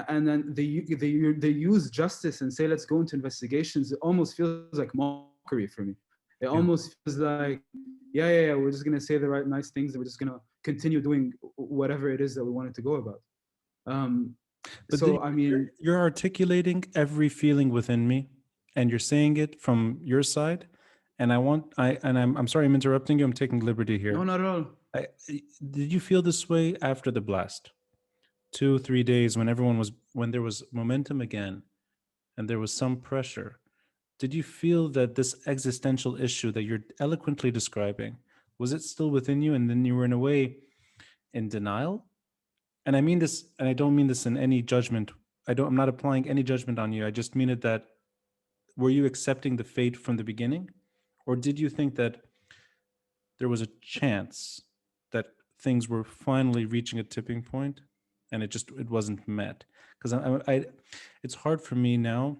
And then they use justice and say, let's go into investigations. It almost feels like mockery for me. It almost Yeah. feels like, yeah, we're just going to say the right nice things, and we're just going to continue doing whatever it is that we wanted to go about. um, But so I mean, you're articulating every feeling within me, and you're saying it from your side. And I'm sorry I'm interrupting you. I'm taking liberty no, here. not at all. I, did you feel this way after the blast? 2 3 days when when there was momentum again, and there was some pressure. Did you feel that this existential issue that you're eloquently describing, was it still within you, and then you were in a way in denial? And I mean this, and I don't mean this in any judgment. I'm not applying any judgment on you. I just mean it that, were you accepting the fate from the beginning? Or did you think that there was a chance that things were finally reaching a tipping point, and it wasn't met? Because it's hard for me now,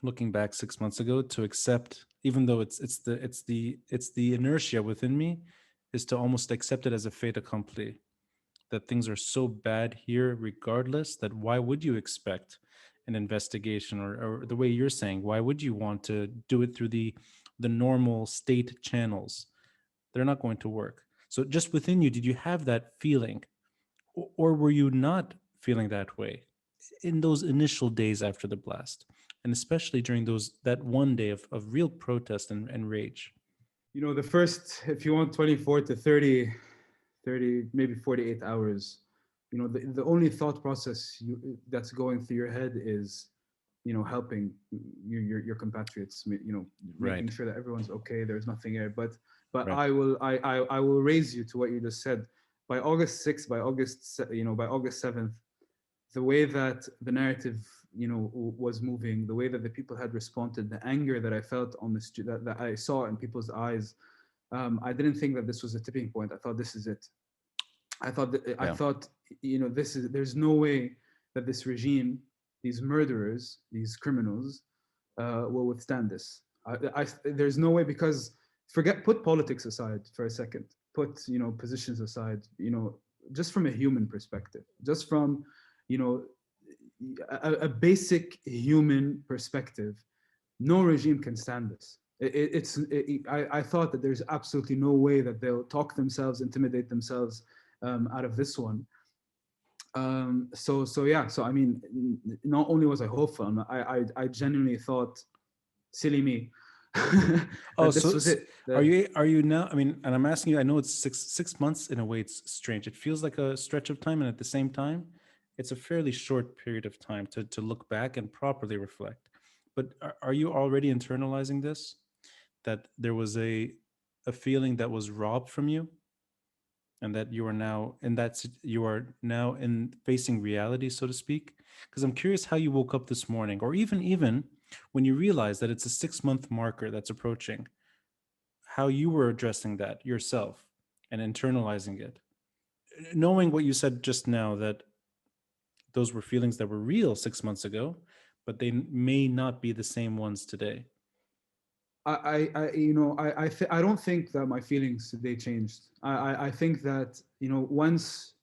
looking back 6 months ago, to accept, even though it's the inertia within me, is to almost accept it as a fait accompli, that things are so bad here regardless, that why would you expect an investigation, or the way you're saying, why would you want to do it through the normal state channels? They're not going to work. So just within you, did you have that feeling, or were you not feeling that way in those initial days after the blast, and especially during that one day of real protest and rage? The first, if you want, 24 to 30, maybe 48 hours, the only thought process that's going through your head is, helping your compatriots, making Right. sure that everyone's okay, there's nothing here. But Right. I will raise you to what you just said. By August 6th, by August 7th, the way that the narrative, was moving, the way that the people had responded, the anger that I felt on the street, that I saw in people's eyes, I didn't think that this was a tipping point. I thought, this is it. I Yeah. thought, there's no way that this regime, these murderers, these criminals, will withstand this. There's no way, because put politics aside for a second, put positions aside, just from a human perspective, just from you know a basic human perspective, no regime can stand this. I thought that there's absolutely no way that they'll talk themselves, intimidate themselves out of this one. So yeah. So I mean, not only was I hopeful, I genuinely thought, silly me, Oh, that this was it. are you now? I mean, and I'm asking you. I know it's six months. In a way, it's strange. It feels like a stretch of time, and at the same time, it's a fairly short period of time to look back and properly reflect. But are you already internalizing this? That there was a feeling that was robbed from you, and that you are now in you are now in facing reality, so to speak? Because I'm curious how you woke up this morning, or even when you realize that it's a 6 month marker that's approaching, how you were addressing that yourself and internalizing it, knowing what you said just now, that those were feelings that were real 6 months ago, but they may not be the same ones today. I don't think that my feelings today changed. I think that once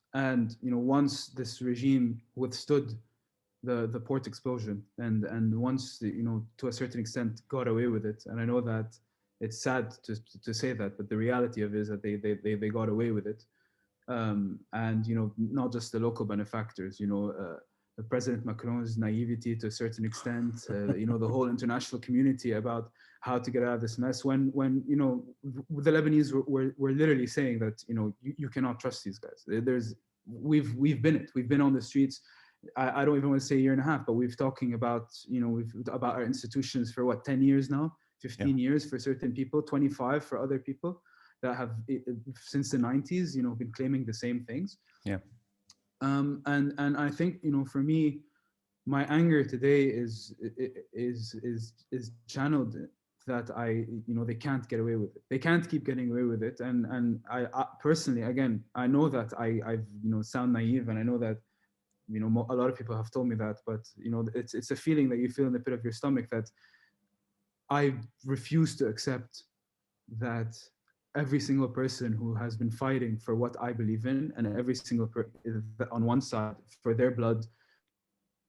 this regime withstood the port explosion, and once to a certain extent got away with it, and I know that it's sad to say that, but the reality of it is that they got away with it. And not just the local benefactors, President Macron's naivety to a certain extent, the whole international community about how to get out of this mess. When the Lebanese were literally saying that you cannot trust these guys. We've been on the streets. I don't even want to say a year and a half, but we've talking about we've about our institutions for what, 10 years now, Yeah. 15 years for certain people, 25 for other people that have since the 90s been claiming the same things. Yeah. And I think for me, my anger today is channeled that they can't get away with it. They can't keep getting away with it. And I personally, again, I know that I've sound naive, and I know that a lot of people have told me that, but it's a feeling that you feel in the pit of your stomach that I refuse to accept that every single person who has been fighting for what I believe in, and every single on one side for their blood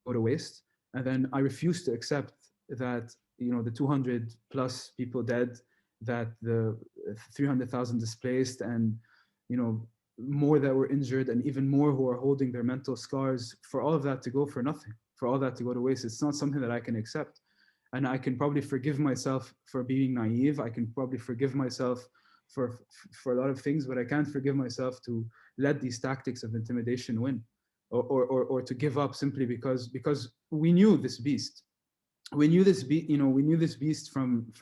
go to waste. And then I refuse to accept that the 200 plus people dead, that the 300,000 displaced, and more that were injured, and even more who are holding their mental scars, for all of that to go for nothing, for all that to go to waste. It's not something that I can accept. And I can probably forgive myself for being naive. I can probably forgive myself for a lot of things, but I can't forgive myself to let these tactics of intimidation win, or to give up simply because we knew this beast. We knew this we knew this beast from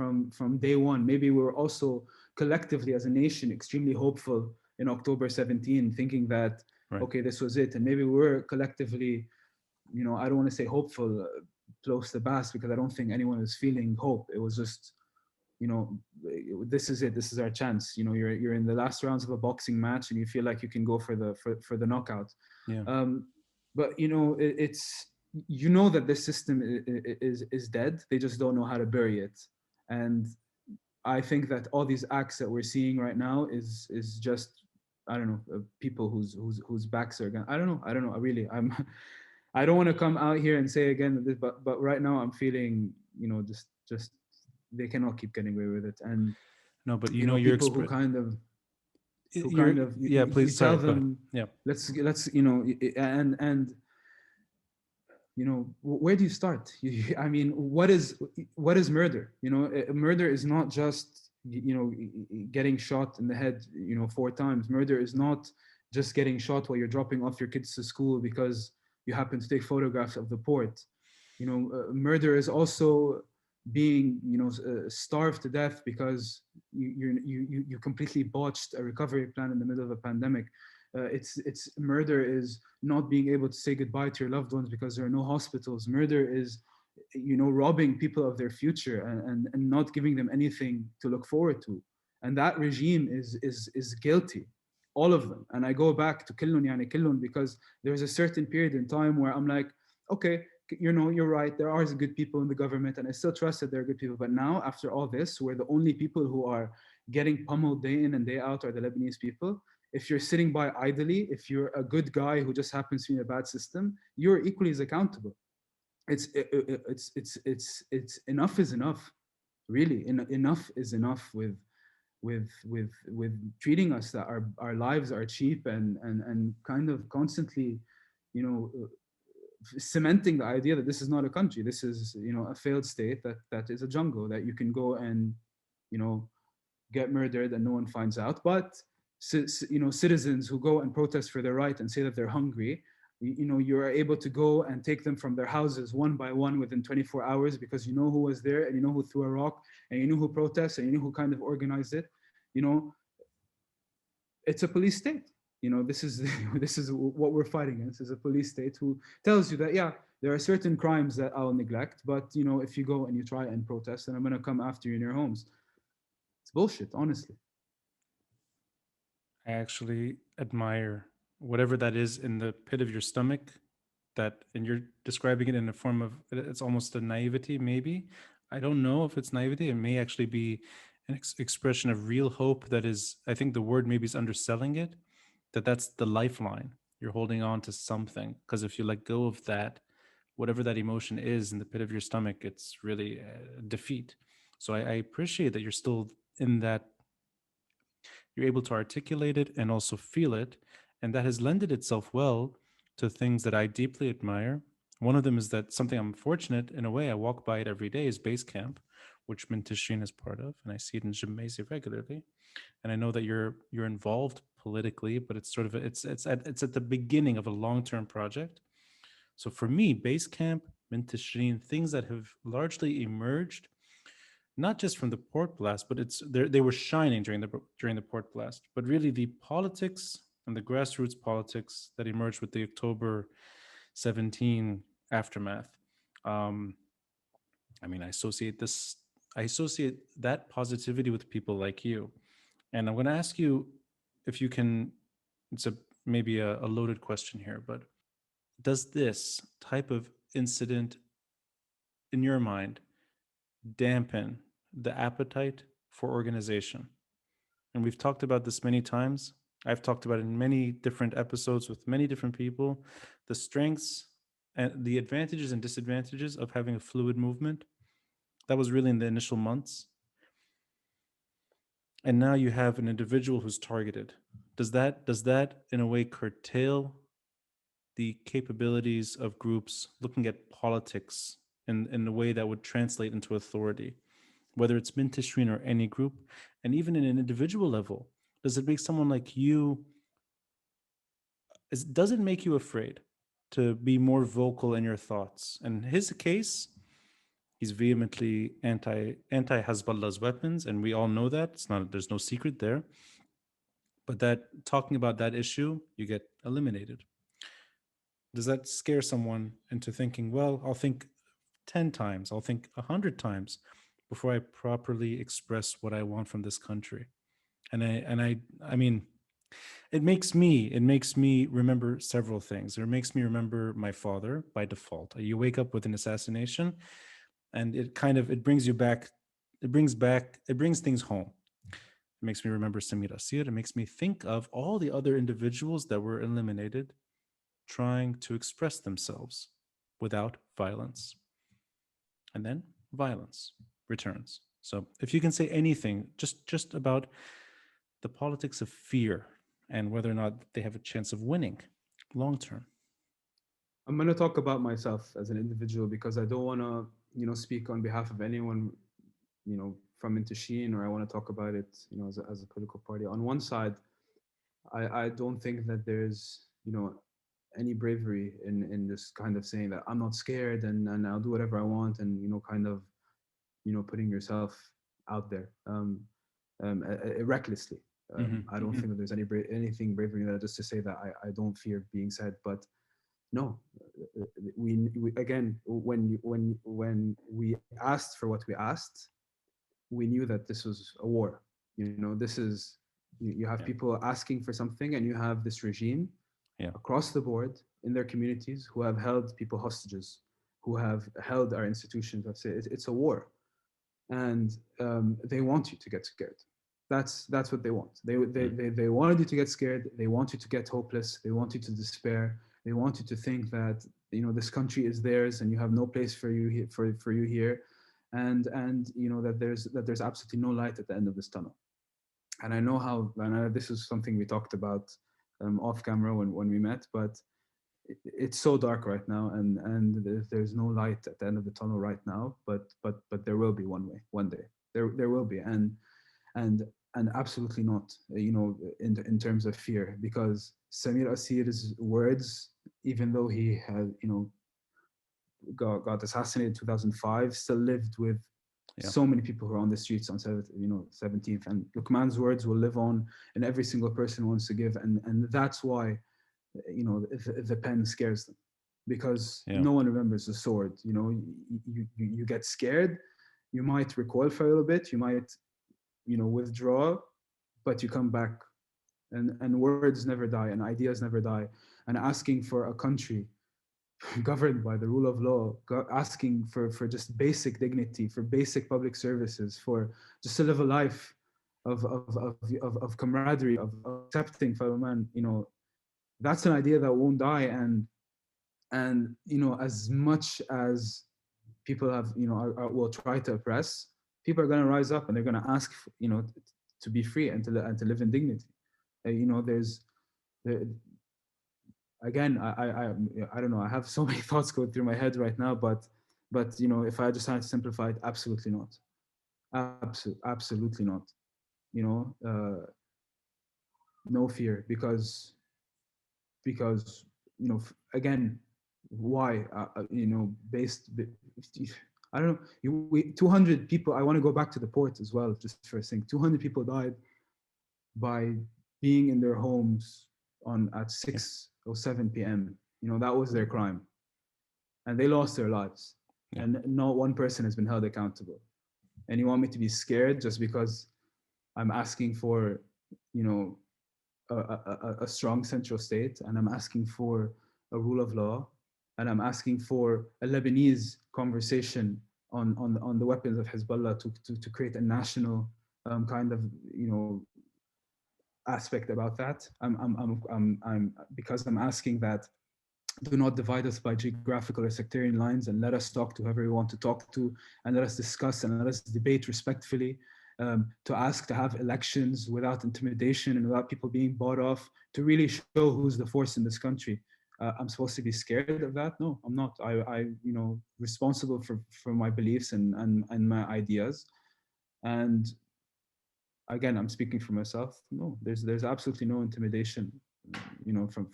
day one. Maybe we were also collectively as a nation extremely hopeful in October 17, thinking that Right. okay, this was it. And maybe we were collectively, I don't want to say hopeful, close to Bass, because I don't think anyone was feeling hope. It was just, this is it. This is our chance. You're in the last rounds of a boxing match, and you feel like you can go for the knockout. Yeah. But it's that this system is dead. They just don't know how to bury it. And I think that all these acts that we're seeing right now is just, I don't know, people whose backs are gone. I don't know. I really, I don't want to come out here and say again that this, but right now I'm feeling, just they cannot keep getting away with it. And No, but you're people who kind of you're yeah, you please, tell sorry, go ahead. them, Yeah. let's and where do you start? I mean, what is murder? Murder is not just getting shot in the head 4 times. Murder is not just getting shot while you're dropping off your kids to school because you happen to take photographs of the port. Murder is also being starved to death because you completely botched a recovery plan in the middle of a pandemic. It's murder is not being able to say goodbye to your loved ones because there are no hospitals. Murder is robbing people of their future, and not giving them anything to look forward to. And that regime is guilty, all of them. And I go back to killun yani killun because there's a certain period in time where I'm like, okay, you're right, there are good people in the government, and I still trust that there are good people. But now, after all this, where the only people who are getting pummeled day in and day out are the Lebanese people, if you're sitting by idly, if you're a good guy who just happens to be in a bad system, you're equally as accountable. It's enough is enough, really. Enough is enough with treating us that our lives are cheap, and kind of constantly, you know, cementing the idea that this is not a country. This is a failed state that is a jungle that you can go and get murdered and no one finds out. But citizens who go and protest for their right and say that they're hungry, you are able to go and take them from their houses one by one within 24 hours because you know who was there, and you know who threw a rock, and you know who protests, and you know who kind of organized it. It's a police state. This is this is what we're fighting against, is a police state who tells you that, yeah, there are certain crimes that I'll neglect, but if you go and you try and protest, then I'm going to come after you in your homes. It's bullshit, honestly. I actually admire whatever that is in the pit of your stomach, and you're describing it in a form of, it's almost a naivety, maybe. I don't know if it's naivety. It may actually be an expression of real hope that is, I think the word maybe is underselling it, that's the lifeline. You're holding on to something, because if you let go of that, whatever that emotion is in the pit of your stomach, it's really defeat. So I appreciate that you're still in that, you're able to articulate it and also feel it. And that has lended itself well to things that I deeply admire. One of them is that something I'm fortunate in a way. I walk by it every day. Is base camp, which Mintishreen is part of, and I see it in Gymnasium regularly. And I know that you're involved politically, but it's sort of it's at the beginning of a long term project. So for me, base camp, Mintishreen, things that have largely emerged not just from the port blast, but they were shining during the port blast. But really, the politics and the grassroots politics that emerged with the October 17 aftermath. Um, I mean, I associate that positivity with people like you. And I'm going to ask you if you can. It's a maybe a loaded question here, but does this type of incident, in your mind, dampen the appetite for organization? And we've talked about this many times. I've talked about it in many different episodes with many different people, the strengths and the advantages and disadvantages of having a fluid movement. That was really in the initial months. And now you have an individual who's targeted. Does that in a way curtail the capabilities of groups looking at politics in a way that would translate into authority, whether it's Mintishrin or any group, and even in an individual level? Does it make someone like you, does it make you afraid to be more vocal in your thoughts? In his case, he's vehemently anti Hezbollah's weapons, and we all know that. It's not, there's no secret there. But that talking about that issue, you get eliminated. Does that scare someone into thinking, well, I'll think 10 times, I'll think 100 times before I properly express what I want from this country? I mean, it makes me remember several things. It makes me remember my father by default. You wake up with an assassination, and it brings you back. It brings things home. It makes me remember Samir Asir. It makes me think of all the other individuals that were eliminated trying to express themselves without violence. And then violence returns. So if you can say anything just about the politics of fear and whether or not they have a chance of winning long term. I'm going to talk about myself as an individual because I don't want to, speak on behalf of anyone, from Intisheen, or I want to talk about it, as a political party. On one side, I don't think that there's, any bravery in just kind of saying that I'm not scared and I'll do whatever I want, and, kind of, putting yourself out there recklessly. I don't think that there's anything bravery in that, just to say that I don't fear being said. But no, we again, when we asked for what we asked, we knew that this was a war. This is, you have Yeah. people asking for something, and you have this regime Yeah. across the board in their communities who have held people hostages, who have held our institutions. It's a war, and they want you to get scared. That's what they want. They wanted you to get scared. They want you to get hopeless. They want you to despair. They want you to think that this country is theirs and you have no place for you here, for you here, and that there's absolutely no light at the end of this tunnel. And I know how, and this is something we talked about off camera when we met, but it's so dark right now, and there's no light at the end of the tunnel right now. But there will be one day. There will be, and absolutely not. In terms of fear, because Samir Asir's words, even though he had got assassinated in 2005, still lived with Yeah. so many people who are on the streets on 17th, and Lokman's words will live on, and every single person wants to give, and that's why the pen scares them, because Yeah. no one remembers the sword. You get scared, you might recoil for a little bit, you might withdraw, but you come back, and words never die, and ideas never die. And asking for a country governed by the rule of law, asking for just basic dignity, for basic public services, for just to live a life of camaraderie, of accepting fellow man, that's an idea that won't die. And as much as people have will try to oppress, people are going to rise up, and they're going to ask to be free, and to live in dignity. There's there, again, I don't know. I have so many thoughts going through my head right now, but if I just had to simplify it, absolutely not. Absolutely not. You know, no fear because again, why? I don't know. 200 people. I want to go back to the port as well, just for a thing. 200 people died by being in their homes on at Yeah. 6 or 7 p.m. That was their crime, and they lost their lives, Yeah. and not one person has been held accountable. And you want me to be scared just because I'm asking for, you know, a strong central state, and I'm asking for a rule of law, and I'm asking for a Lebanese conversation on the weapons of Hezbollah to create a national kind of aspect about that. Because I'm asking that do not divide us by geographical or sectarian lines, and let us talk to whoever we want to talk to, and let us discuss and let us debate respectfully. To ask to have elections without intimidation and without people being bought off, to really show who's the force in this country. I'm supposed to be scared of that? No, I'm not. Responsible for my beliefs and my ideas. And again, I'm speaking for myself. No, there's absolutely no intimidation,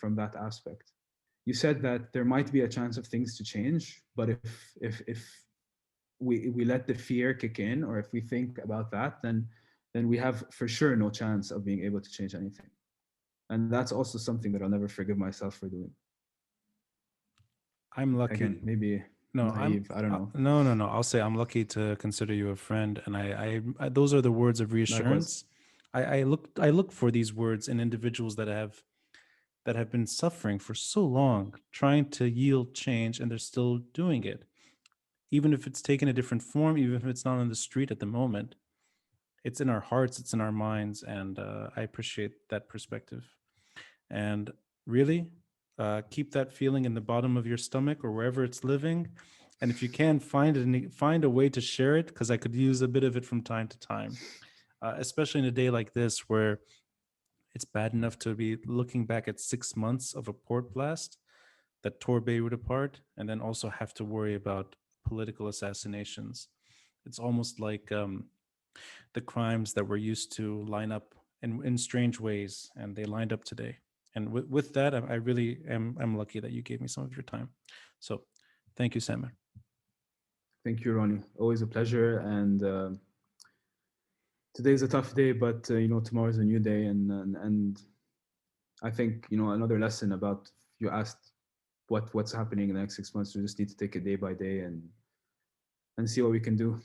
from that aspect. You said that there might be a chance of things to change, but if we let the fear kick in, or if we think about that, then we have for sure no chance of being able to change anything. And that's also something that I'll never forgive myself for doing. I'm Again, lucky. maybe No, naive. I don't know. no. I'll say I'm lucky to consider you a friend, and those are the words of Likewise. reassurance. I look for these words in individuals that have been suffering for so long, trying to yield change, and they're still doing it, even if it's taken a different form, even if it's not on the street at the moment. It's in our hearts, it's in our minds, and I appreciate that perspective. And really, keep that feeling in the bottom of your stomach or wherever it's living. And if you can find a way to share it, because I could use a bit of it from time to time, especially in a day like this where it's bad enough to be looking back at 6 months of a port blast that tore Beirut apart, and then also have to worry about political assassinations. It's almost like the crimes that were used to line up in strange ways, and they lined up today. And with that, I really am lucky that you gave me some of your time. So thank you, Samir. Thank you, Ronnie. Always a pleasure. And today's a tough day, but tomorrow's a new day, and I think another lesson about you asked what's happening in the next 6 months. We just need to take it day by day and see what we can do.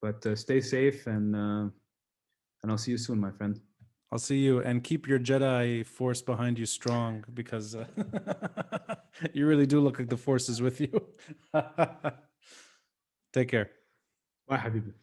But stay safe, and I'll see you soon, my friend. I'll see you, and keep your Jedi force behind you strong, because you really do look like the force is with you. Take care. Bye, Habibi.